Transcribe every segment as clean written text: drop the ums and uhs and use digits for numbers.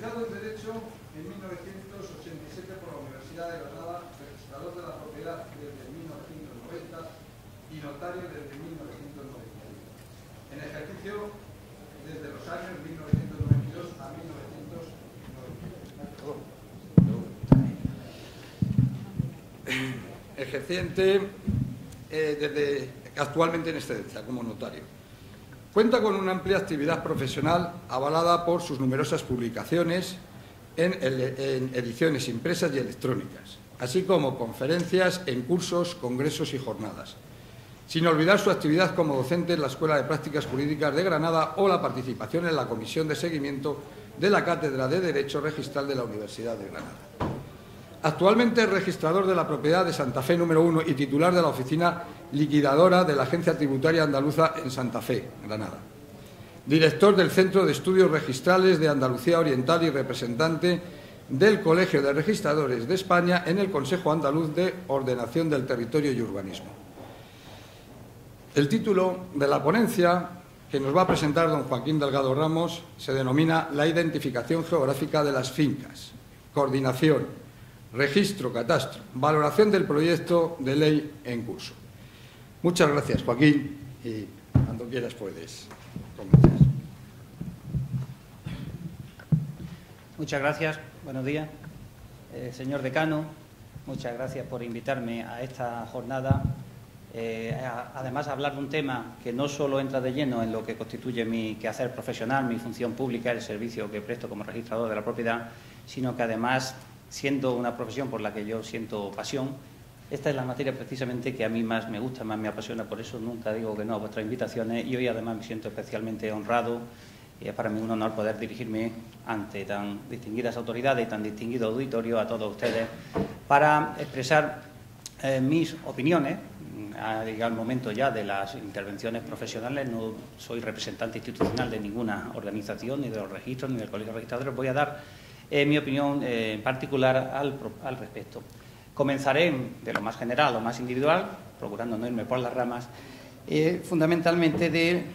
Licenciado en Derecho en 1987 por la Universidad de Granada, registrador de la propiedad desde 1990 y notario desde 1991. En ejercicio desde los años 1992 a 1990. Ejerciente actualmente en excedencia como notario. Cuenta con una amplia actividad profesional avalada por sus numerosas publicaciones en ediciones impresas y electrónicas, así como conferencias en cursos, congresos y jornadas, sin olvidar su actividad como docente en la Escuela de Prácticas Jurídicas de Granada o la participación en la Comisión de Seguimiento de la Cátedra de Derecho Registral de la Universidad de Granada. Actualmente es registrador de la propiedad de Santa Fe número 1 y titular de la oficina liquidadora de la Agencia Tributaria Andaluza en Santa Fe, Granada. Director del Centro de Estudios Registrales de Andalucía Oriental y representante del Colegio de Registradores de España en el Consejo Andaluz de Ordenación del Territorio y Urbanismo. El título de la ponencia que nos va a presentar don Joaquín Delgado Ramos se denomina La identificación geográfica de las fincas, coordinación, registro, catastro, valoración del proyecto de ley en curso. Muchas gracias, Joaquín, y cuando quieras puedes comenzar. Muchas gracias, buenos días. Señor decano, muchas gracias por invitarme a esta jornada. Además, a hablar de un tema que no solo entra de lleno en lo que constituye mi quehacer profesional, mi función pública, el servicio que presto como registrador de la propiedad, sino que además, siendo una profesión por la que yo siento pasión, esta es la materia precisamente que a mí más me gusta, más me apasiona, por eso nunca digo que no a vuestras invitaciones y hoy además me siento especialmente honrado y es para mí un honor poder dirigirme ante tan distinguidas autoridades y tan distinguido auditorio a todos ustedes para expresar mis opiniones. Ha llegado el momento ya de las intervenciones profesionales, no soy representante institucional de ninguna organización, ni de los registros, ni del Colegio de Registradores, voy a dar mi opinión en particular al respecto. Comenzaré de lo más general a lo más individual, procurando no irme por las ramas, fundamentalmente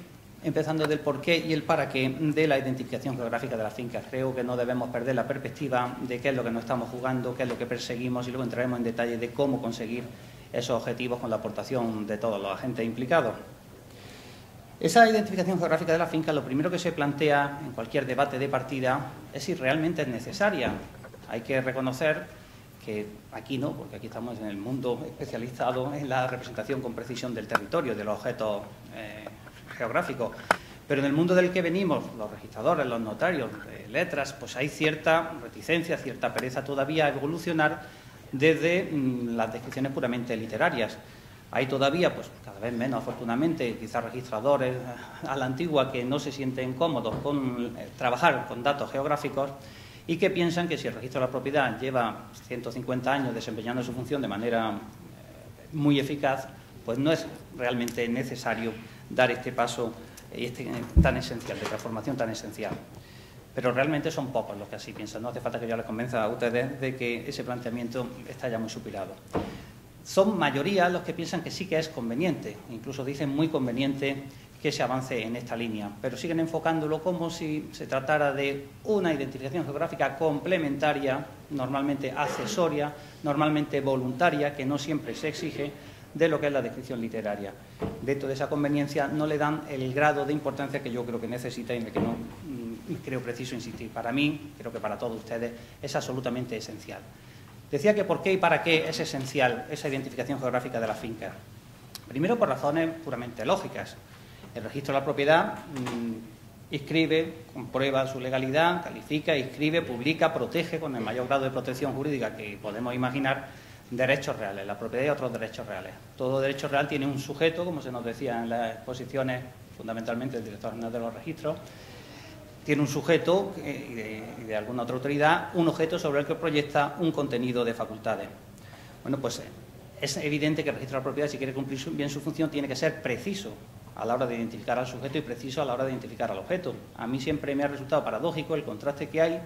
empezando del porqué y el para qué de la identificación geográfica de las fincas. Creo que no debemos perder la perspectiva de qué es lo que nos estamos jugando, qué es lo que perseguimos y luego entraremos en detalle de cómo conseguir esos objetivos con la aportación de todos los agentes implicados. Esa identificación geográfica de la finca, lo primero que se plantea en cualquier debate de partida es si realmente es necesaria. Hay que reconocer que aquí no, porque aquí estamos en el mundo especializado en la representación con precisión del territorio, de los objetos geográficos. Pero en el mundo del que venimos, los registradores, los notarios, de letras, pues hay cierta reticencia, cierta pereza todavía a evolucionar desde las descripciones puramente literarias. Hay todavía, pues cada vez menos afortunadamente, quizás registradores a la antigua que no se sienten cómodos con trabajar con datos geográficos y que piensan que si el registro de la propiedad lleva 150 años desempeñando su función de manera muy eficaz, pues no es realmente necesario dar este paso tan esencial, de transformación tan esencial. Pero realmente son pocos los que así piensan. No hace falta que yo les convenza a ustedes de que ese planteamiento está ya muy superado. Son mayoría los que piensan que sí que es conveniente, incluso dicen muy conveniente que se avance en esta línea, pero siguen enfocándolo como si se tratara de una identificación geográfica complementaria, normalmente accesoria, normalmente voluntaria, que no siempre se exige, de lo que es la descripción literaria. Dentro de esa conveniencia no le dan el grado de importancia que yo creo que necesita y en el que no creo preciso insistir. Para mí, creo que para todos ustedes, es absolutamente esencial. Decía que por qué y para qué es esencial esa identificación geográfica de la finca. Primero, por razones puramente lógicas. El registro de la propiedad inscribe, comprueba su legalidad, califica, inscribe, publica, protege con el mayor grado de protección jurídica que podemos imaginar derechos reales, la propiedad y otros derechos reales. Todo derecho real tiene un sujeto, como se nos decía en las exposiciones, fundamentalmente el director general de los registros, tiene un sujeto y de alguna otra autoridad, un objeto sobre el que proyecta un contenido de facultades. Bueno, pues es evidente que el registro de la propiedad, si quiere cumplir bien su función, tiene que ser preciso a la hora de identificar al sujeto y preciso a la hora de identificar al objeto. A mí siempre me ha resultado paradójico el contraste que hay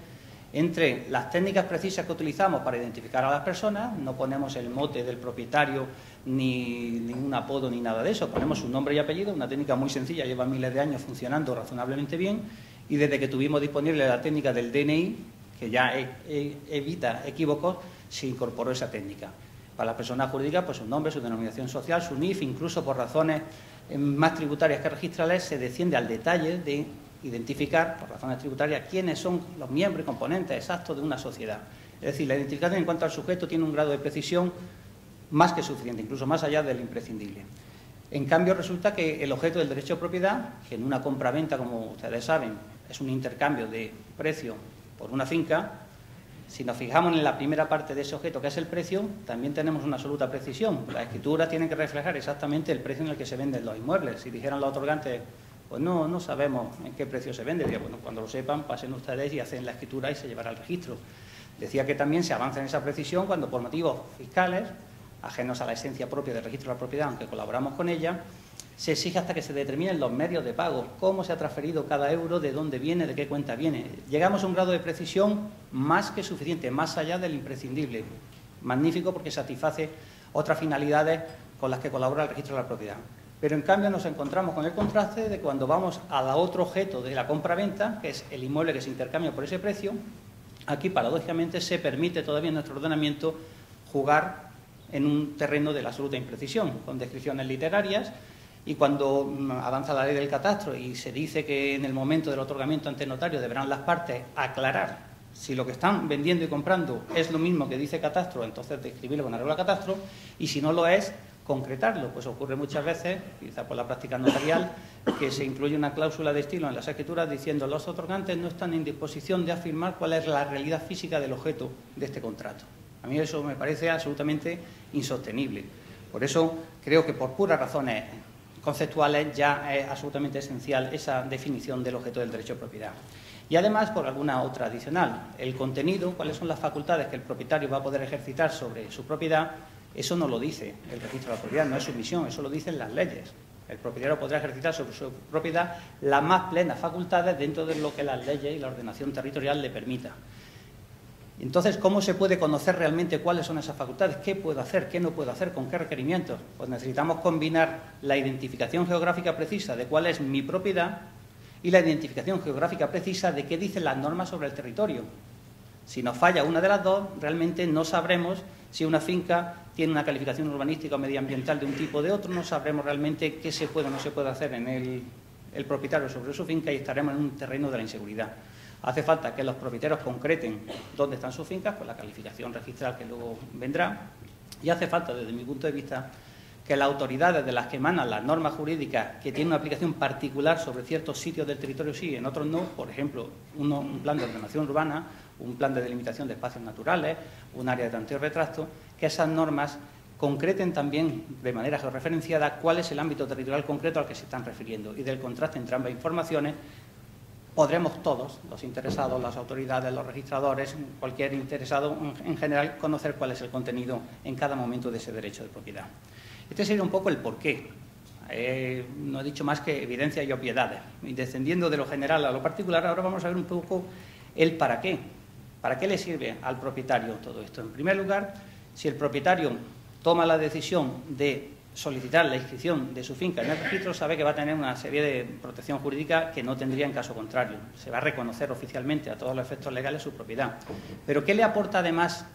entre las técnicas precisas que utilizamos para identificar a las personas. No ponemos el mote del propietario ni ningún apodo ni nada de eso, ponemos su nombre y apellido, una técnica muy sencilla, lleva miles de años funcionando razonablemente bien, y desde que tuvimos disponible la técnica del DNI, que ya evita equívocos, se incorporó esa técnica. Para las personas jurídicas, pues su nombre, su denominación social, su NIF, incluso por razones más tributarias que registrales, se desciende al detalle de identificar, por razones tributarias, quiénes son los miembros y componentes exactos de una sociedad. Es decir, la identificación en cuanto al sujeto tiene un grado de precisión más que suficiente, incluso más allá del imprescindible. En cambio, resulta que el objeto del derecho de propiedad, que en una compraventa, como ustedes saben, es un intercambio de precio por una finca, si nos fijamos en la primera parte de ese objeto, que es el precio, también tenemos una absoluta precisión. Las escrituras tienen que reflejar exactamente el precio en el que se venden los inmuebles. Si dijeran los otorgantes, pues no sabemos en qué precio se vende, diría, bueno, cuando lo sepan, pasen ustedes y hacen la escritura y se llevará al registro. Decía que también se avanza en esa precisión cuando por motivos fiscales, ajenos a la esencia propia del registro de la propiedad, aunque colaboramos con ella, se exige hasta que se determinen los medios de pago, cómo se ha transferido cada euro, de dónde viene, de qué cuenta viene. Llegamos a un grado de precisión más que suficiente, más allá del imprescindible. Magnífico porque satisface otras finalidades con las que colabora el registro de la propiedad. Pero en cambio nos encontramos con el contraste de cuando vamos al otro objeto de la compra-venta, que es el inmueble que se intercambia por ese precio. Aquí, paradójicamente, se permite todavía en nuestro ordenamiento jugar en un terreno de la absoluta imprecisión, con descripciones literarias, y cuando avanza la ley del catastro y se dice que en el momento del otorgamiento ante notario deberán las partes aclarar si lo que están vendiendo y comprando es lo mismo que dice catastro, entonces describirlo con arreglo a catastro, y si no lo es, concretarlo. Pues ocurre muchas veces, quizá por la práctica notarial, que se incluye una cláusula de estilo en las escrituras diciendo los otorgantes no están en disposición de afirmar cuál es la realidad física del objeto de este contrato. A mí eso me parece absolutamente insostenible. Por eso creo que por puras razones conceptuales ya es absolutamente esencial esa definición del objeto del derecho de propiedad. Y además, por alguna otra adicional, el contenido, cuáles son las facultades que el propietario va a poder ejercitar sobre su propiedad, eso no lo dice el registro de la propiedad, no es su misión, eso lo dicen las leyes. El propietario podrá ejercitar sobre su propiedad las más plenas facultades dentro de lo que las leyes y la ordenación territorial le permita. Entonces, ¿cómo se puede conocer realmente cuáles son esas facultades? ¿Qué puedo hacer? ¿Qué no puedo hacer? ¿Con qué requerimientos? Pues necesitamos combinar la identificación geográfica precisa de cuál es mi propiedad y la identificación geográfica precisa de qué dicen las normas sobre el territorio. Si nos falla una de las dos, realmente no sabremos si una finca tiene una calificación urbanística o medioambiental de un tipo o de otro, no sabremos realmente qué se puede o no se puede hacer en el propietario sobre su finca y estaremos en un terreno de la inseguridad. Hace falta que los propietarios concreten dónde están sus fincas, con la calificación registral que luego vendrá, y hace falta, desde mi punto de vista, que las autoridades de las que emanan las normas jurídicas que tienen una aplicación particular sobre ciertos sitios del territorio sí, en otros no, por ejemplo, un plan de ordenación urbana, un plan de delimitación de espacios naturales, un área de tanteo y retracto, que esas normas concreten también de manera georreferenciada cuál es el ámbito territorial concreto al que se están refiriendo, y del contraste entre ambas informaciones podremos todos, los interesados, las autoridades, los registradores, cualquier interesado en general, conocer cuál es el contenido en cada momento de ese derecho de propiedad. Este sería un poco el porqué. No he dicho más que evidencias y obviedades. Y descendiendo de lo general a lo particular, ahora vamos a ver un poco el para qué. ¿Para qué le sirve al propietario todo esto? En primer lugar, si el propietario toma la decisión de solicitar la inscripción de su finca en el registro, sabe que va a tener una serie de protección jurídica que no tendría en caso contrario. Se va a reconocer oficialmente a todos los efectos legales su propiedad. Pero ¿qué le aporta además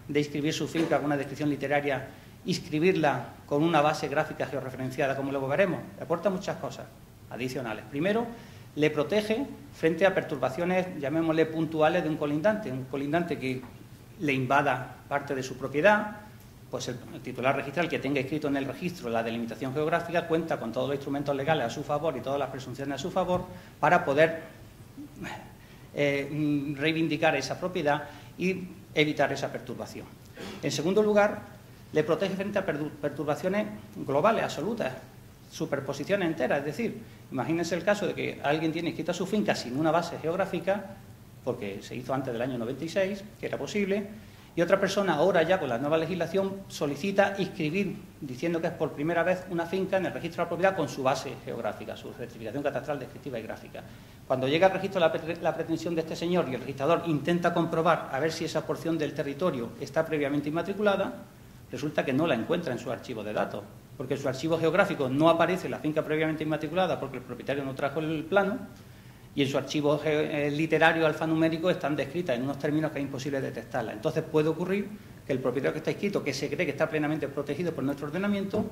de inscribir su finca con una descripción literaria, inscribirla con una base gráfica georreferenciada, como luego veremos? Le aporta muchas cosas adicionales. Primero, le protege frente a perturbaciones, llamémosle puntuales, de un colindante que le invada parte de su propiedad. Pues el titular registral que tenga escrito en el registro la delimitación geográfica cuenta con todos los instrumentos legales a su favor y todas las presunciones a su favor para poder reivindicar esa propiedad y evitar esa perturbación. En segundo lugar, le protege frente a perturbaciones globales, absolutas, superposiciones enteras. Es decir, imagínense el caso de que alguien tiene inscrita su finca sin una base geográfica, porque se hizo antes del año 96, que era posible, y otra persona ahora ya con la nueva legislación solicita inscribir, diciendo que es por primera vez una finca en el registro de la propiedad con su base geográfica, su certificación catastral descriptiva y gráfica. Cuando llega al registro la pretensión de este señor y el registrador intenta comprobar a ver si esa porción del territorio está previamente inmatriculada, resulta que no la encuentra en su archivo de datos, porque en su archivo geográfico no aparece la finca previamente inmatriculada porque el propietario no trajo el plano, y en su archivo literario alfanumérico están descritas en unos términos que es imposible detectarlas. Entonces puede ocurrir que el propietario que está inscrito, que se cree que está plenamente protegido por nuestro ordenamiento,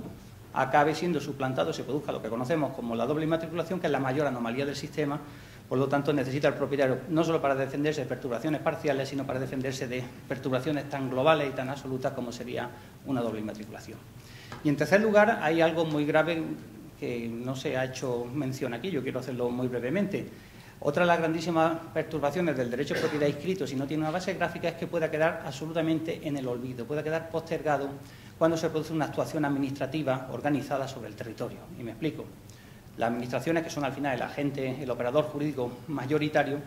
acabe siendo suplantado, se produzca lo que conocemos como la doble inmatriculación, que es la mayor anomalía del sistema. Por lo tanto, necesita el propietario no solo para defenderse de perturbaciones parciales, sino para defenderse de perturbaciones tan globales y tan absolutas como sería una doble inmatriculación. Y en tercer lugar, hay algo muy grave que no se ha hecho mención aquí, yo quiero hacerlo muy brevemente. Otra de las grandísimas perturbaciones del derecho de propiedad inscrito, si no tiene una base gráfica, es que pueda quedar absolutamente en el olvido, pueda quedar postergado cuando se produce una actuación administrativa organizada sobre el territorio. Y me explico. Las administraciones, que son al final el agente, el operador jurídico mayoritario,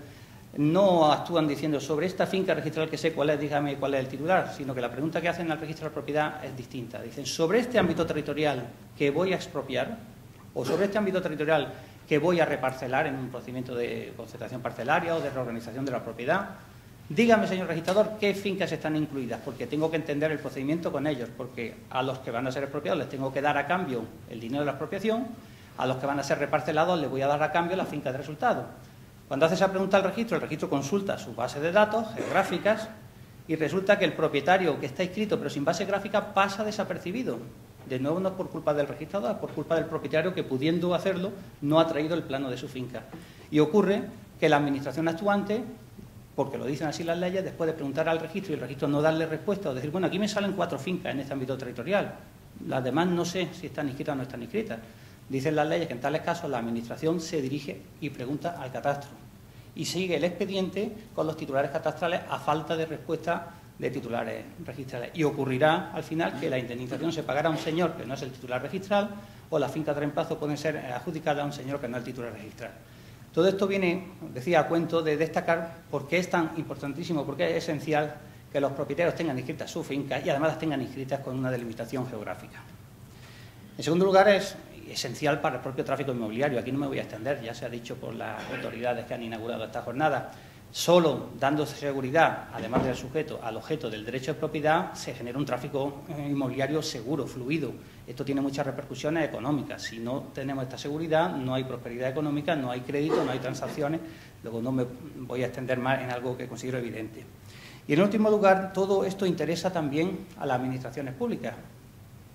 no actúan diciendo sobre esta finca registral que sé cuál es, dígame cuál es el titular, sino que la pregunta que hacen al registro de propiedad es distinta. Dicen, sobre este ámbito territorial que voy a expropiar, o sobre este ámbito territorial que voy a reparcelar en un procedimiento de concentración parcelaria o de reorganización de la propiedad, dígame, señor registrador, qué fincas están incluidas, porque tengo que entender el procedimiento con ellos, porque a los que van a ser expropiados les tengo que dar a cambio el dinero de la expropiación, a los que van a ser reparcelados les voy a dar a cambio la finca de resultado. Cuando hace esa pregunta al registro, el registro consulta su base de datos geográficas y resulta que el propietario que está inscrito pero sin base gráfica pasa desapercibido. De nuevo, no es por culpa del registrador, es por culpa del propietario que, pudiendo hacerlo, no ha traído el plano de su finca. Y ocurre que la administración actuante, porque lo dicen así las leyes, después de preguntar al registro y el registro no darle respuesta o decir, bueno, aquí me salen 4 fincas en este ámbito territorial, las demás no sé si están inscritas o no están inscritas. Dicen las leyes que en tales casos la administración se dirige y pregunta al catastro y sigue el expediente con los titulares catastrales a falta de respuesta de titulares registrales. Y ocurrirá al final que la indemnización se pagará a un señor que no es el titular registral o las fincas de reemplazo pueden ser adjudicadas a un señor que no es el titular registral. Todo esto viene, decía, a cuento de destacar por qué es tan importantísimo, por qué es esencial que los propietarios tengan inscritas sus fincas y además las tengan inscritas con una delimitación geográfica. En segundo lugar, es esencial para el propio tráfico inmobiliario. Aquí no me voy a extender, ya se ha dicho por las autoridades que han inaugurado esta jornada. Solo dando seguridad, además del sujeto, al objeto del derecho de propiedad, se genera un tráfico inmobiliario seguro, fluido. Esto tiene muchas repercusiones económicas. Si no tenemos esta seguridad, no hay prosperidad económica, no hay crédito, no hay transacciones. Luego no me voy a extender más en algo que considero evidente. Y en último lugar, todo esto interesa también a las administraciones públicas.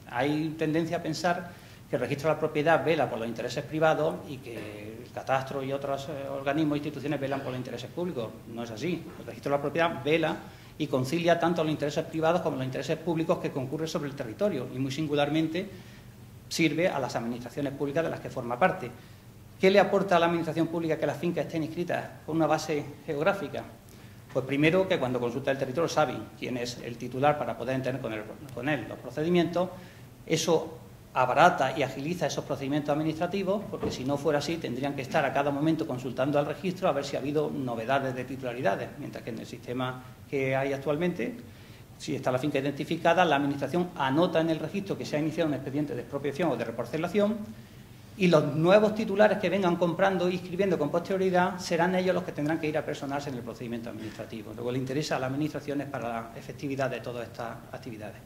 Hay tendencia a pensar que el registro de la propiedad vela por los intereses privados y que el catastro y otros organismos e instituciones velan por los intereses públicos. No es así. El registro de la propiedad vela y concilia tanto los intereses privados como los intereses públicos que concurren sobre el territorio y muy singularmente sirve a las administraciones públicas de las que forma parte. ¿Qué le aporta a la administración pública que las fincas estén inscritas con una base geográfica? Pues primero que cuando consulta el territorio saben quién es el titular para poder entender con él los procedimientos. Eso abarata y agiliza esos procedimientos administrativos, porque si no fuera así tendrían que estar a cada momento consultando al registro a ver si ha habido novedades de titularidades, mientras que en el sistema que hay actualmente, si está la finca identificada, la administración anota en el registro que se ha iniciado un expediente de expropiación o de reparcelación y los nuevos titulares que vengan comprando y inscribiendo con posterioridad serán ellos los que tendrán que ir a personarse en el procedimiento administrativo. Luego le interesa a las administraciones para la efectividad de todas estas actividades.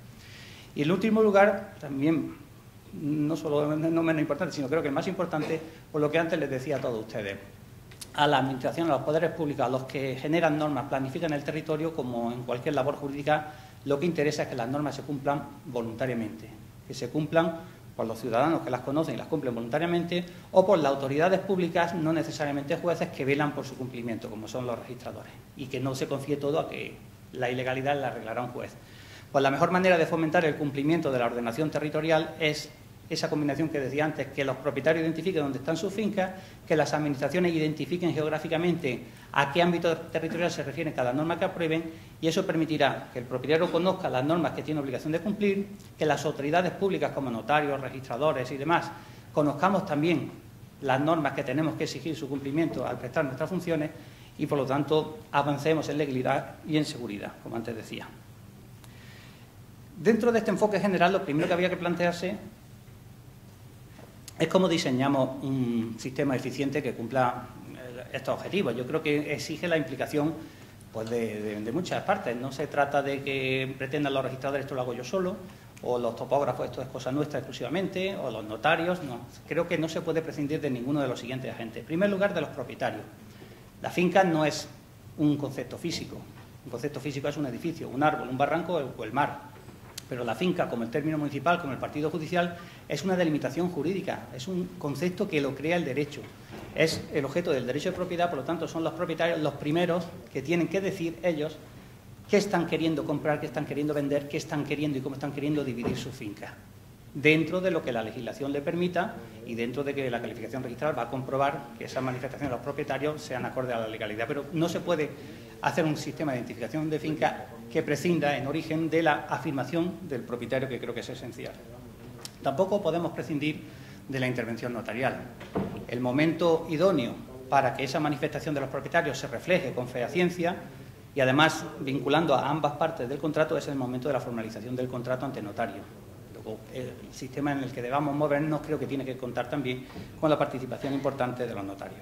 Y en último lugar, también no solo no menos importante, sino creo que el más importante, por lo que antes les decía a todos ustedes, a la administración, a los poderes públicos, a los que generan normas, planifican el territorio, como en cualquier labor jurídica, lo que interesa es que las normas se cumplan voluntariamente, que se cumplan por los ciudadanos que las conocen y las cumplen voluntariamente, o por las autoridades públicas, no necesariamente jueces, que velan por su cumplimiento, como son los registradores, y que no se confíe todo a que la ilegalidad la arreglará un juez. Pues la mejor manera de fomentar el cumplimiento de la ordenación territorial es esa combinación que decía antes, que los propietarios identifiquen dónde están sus fincas, que las administraciones identifiquen geográficamente a qué ámbito territorial se refiere cada norma que aprueben, y eso permitirá que el propietario conozca las normas que tiene obligación de cumplir, que las autoridades públicas como notarios, registradores y demás conozcamos también las normas que tenemos que exigir su cumplimiento al prestar nuestras funciones y, por lo tanto, avancemos en legalidad y en seguridad, como antes decía. Dentro de este enfoque general, lo primero que había que plantearse es cómo diseñamos un sistema eficiente que cumpla estos objetivos. Yo creo que exige la implicación pues, de muchas partes. No se trata de que pretendan los registradores esto lo hago yo solo, o los topógrafos, esto es cosa nuestra exclusivamente, o los notarios, no. Creo que no se puede prescindir de ninguno de los siguientes agentes. En primer lugar, de los propietarios. La finca no es un concepto físico. Un concepto físico es un edificio, un árbol, un barranco o el mar. Pero la finca, como el término municipal, como el partido judicial, es una delimitación jurídica, es un concepto que lo crea el derecho. Es el objeto del derecho de propiedad, por lo tanto, son los propietarios los primeros que tienen que decir ellos qué están queriendo comprar, qué están queriendo vender, qué están queriendo y cómo están queriendo dividir su finca. Dentro de lo que la legislación le permita y dentro de que la calificación registral va a comprobar que esas manifestaciones de los propietarios sean acorde a la legalidad. Pero no se puede hacer un sistema de identificación de finca que prescinda en origen de la afirmación del propietario, que creo que es esencial. Tampoco podemos prescindir de la intervención notarial. El momento idóneo para que esa manifestación de los propietarios se refleje con fehaciencia y además vinculando a ambas partes del contrato es el momento de la formalización del contrato ante notario. Luego, el sistema en el que debamos movernos creo que tiene que contar también con la participación importante de los notarios.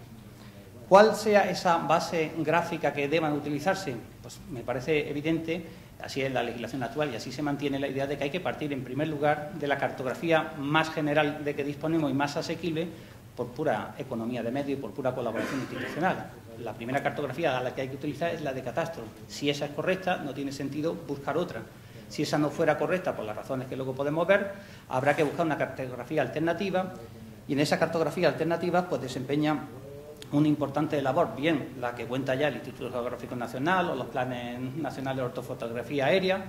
¿Cuál sea esa base gráfica que deban utilizarse? Pues me parece evidente, así es la legislación actual y así se mantiene la idea de que hay que partir en primer lugar de la cartografía más general de que disponemos y más asequible por pura economía de medio y por pura colaboración institucional. La primera cartografía a la que hay que utilizar es la de catastro. Si esa es correcta, no tiene sentido buscar otra. Si esa no fuera correcta, por las razones que luego podemos ver, habrá que buscar una cartografía alternativa y en esa cartografía alternativa pues desempeña una importante labor, bien la que cuenta ya el Instituto Geográfico Nacional o los planes nacionales de ortofotografía aérea,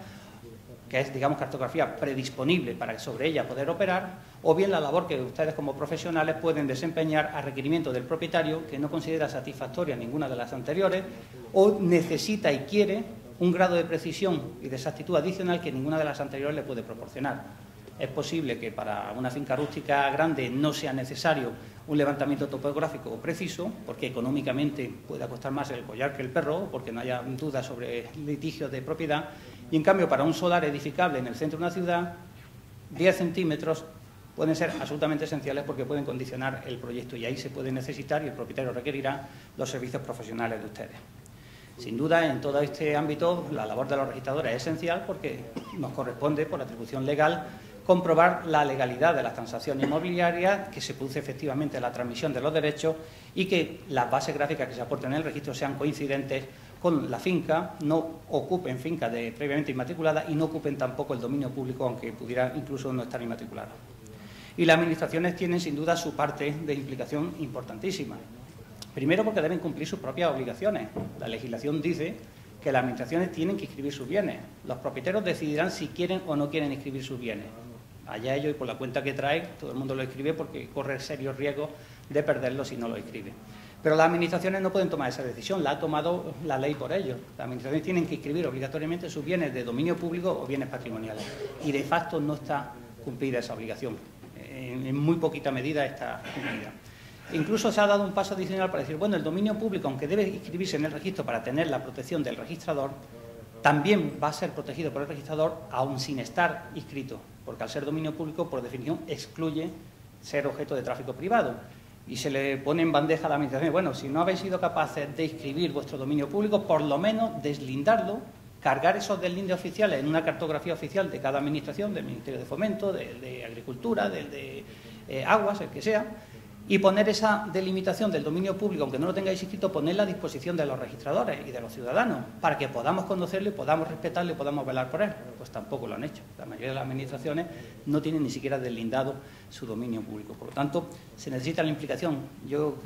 que es, digamos, cartografía predisponible para sobre ella poder operar, o bien la labor que ustedes como profesionales pueden desempeñar a requerimiento del propietario que no considera satisfactoria ninguna de las anteriores o necesita y quiere un grado de precisión y de exactitud adicional que ninguna de las anteriores le puede proporcionar. Es posible que para una finca rústica grande no sea necesario un levantamiento topográfico preciso, porque económicamente puede costar más el collar que el perro, porque no haya dudas sobre litigios de propiedad, y en cambio para un solar edificable en el centro de una ciudad, 10 centímetros pueden ser absolutamente esenciales porque pueden condicionar el proyecto y ahí se puede necesitar y el propietario requerirá los servicios profesionales de ustedes. Sin duda, en todo este ámbito, la labor de los registradores es esencial porque nos corresponde, por atribución legal, comprobar la legalidad de las transacciones inmobiliarias, que se produce efectivamente la transmisión de los derechos y que las bases gráficas que se aporten en el registro sean coincidentes con la finca, no ocupen finca previamente inmatriculada y no ocupen tampoco el dominio público, aunque pudiera incluso no estar inmatriculado. Y las administraciones tienen sin duda su parte de implicación importantísima. Primero porque deben cumplir sus propias obligaciones. La legislación dice que las administraciones tienen que inscribir sus bienes. Los propietarios decidirán si quieren o no quieren inscribir sus bienes. Allá ellos, y por la cuenta que trae, todo el mundo lo inscribe porque corre serios riesgos de perderlo si no lo inscribe. Pero las administraciones no pueden tomar esa decisión, la ha tomado la ley por ellos. Las administraciones tienen que inscribir obligatoriamente sus bienes de dominio público o bienes patrimoniales. Y de facto no está cumplida esa obligación. En muy poquita medida está cumplida. Incluso se ha dado un paso adicional para decir, bueno, el dominio público, aunque debe inscribirse en el registro para tener la protección del registrador, también va a ser protegido por el registrador aún sin estar inscrito, porque al ser dominio público, por definición, excluye ser objeto de tráfico privado. Y se le pone en bandeja a la administración, bueno, si no habéis sido capaces de inscribir vuestro dominio público, por lo menos deslindarlo, cargar esos deslindes oficiales en una cartografía oficial de cada administración, del Ministerio de Fomento, de Agricultura, del de Aguas, el que sea, y poner esa delimitación del dominio público, aunque no lo tengáis inscrito, ponerla a disposición de los registradores y de los ciudadanos, para que podamos conocerlo y podamos respetarlo y podamos velar por él. Pues tampoco lo han hecho. La mayoría de las administraciones no tienen ni siquiera deslindado su dominio público. Por lo tanto, se necesita la implicación, yo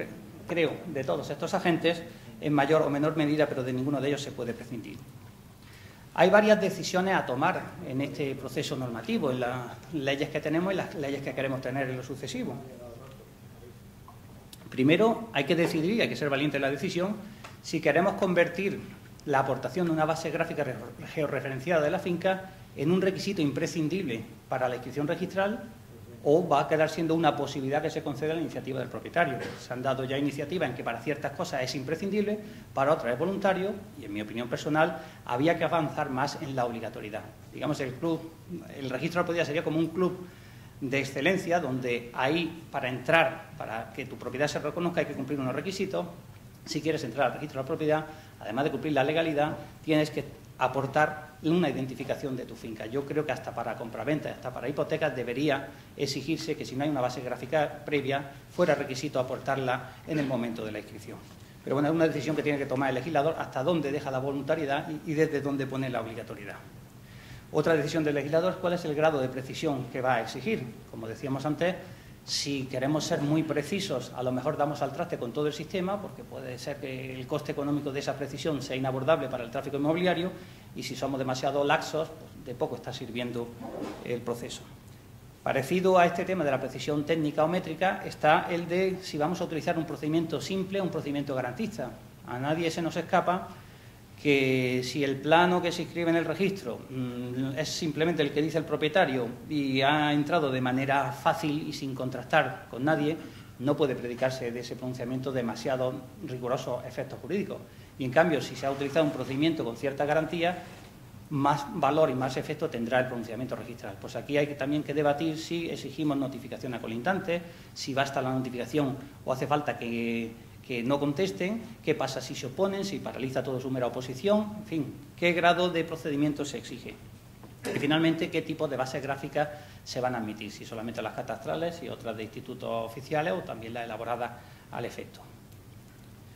creo, de todos estos agentes, en mayor o menor medida, pero de ninguno de ellos se puede prescindir. Hay varias decisiones a tomar en este proceso normativo, en las leyes que tenemos y las leyes que queremos tener en lo sucesivo. Primero, hay que decidir, y hay que ser valiente en la decisión, si queremos convertir la aportación de una base gráfica georreferenciada de la finca en un requisito imprescindible para la inscripción registral o va a quedar siendo una posibilidad que se conceda a la iniciativa del propietario. Se han dado ya iniciativas en que para ciertas cosas es imprescindible, para otras es voluntario y, en mi opinión personal, había que avanzar más en la obligatoriedad. Digamos, el registro de la propiedad sería como un club de excelencia, donde ahí, para entrar, para que tu propiedad se reconozca, hay que cumplir unos requisitos. Si quieres entrar al registro de la propiedad, además de cumplir la legalidad, tienes que aportar una identificación de tu finca. Yo creo que hasta para compraventa, hasta para hipotecas, debería exigirse que si no hay una base gráfica previa, fuera requisito aportarla en el momento de la inscripción. Pero bueno, es una decisión que tiene que tomar el legislador, hasta dónde deja la voluntariedad y desde dónde pone la obligatoriedad. Otra decisión del legislador es cuál es el grado de precisión que va a exigir. Como decíamos antes, si queremos ser muy precisos, a lo mejor damos al traste con todo el sistema, porque puede ser que el coste económico de esa precisión sea inabordable para el tráfico inmobiliario, y si somos demasiado laxos, pues de poco está sirviendo el proceso. Parecido a este tema de la precisión técnica o métrica está el de si vamos a utilizar un procedimiento simple o un procedimiento garantista. A nadie se nos escapa que si el plano que se inscribe en el registro es simplemente el que dice el propietario y ha entrado de manera fácil y sin contrastar con nadie, no puede predicarse de ese pronunciamiento demasiado rigurosos efectos jurídicos. Y en cambio, si se ha utilizado un procedimiento con cierta garantía, más valor y más efecto tendrá el pronunciamiento registral. Pues aquí hay también que debatir si exigimos notificación a colindantes, si basta la notificación o hace falta que no contesten, qué pasa si se oponen, si paraliza todo su mera oposición, en fin, qué grado de procedimiento se exige. Y finalmente, qué tipo de bases gráficas se van a admitir, si solamente las catastrales y otras de institutos oficiales o también las elaboradas al efecto.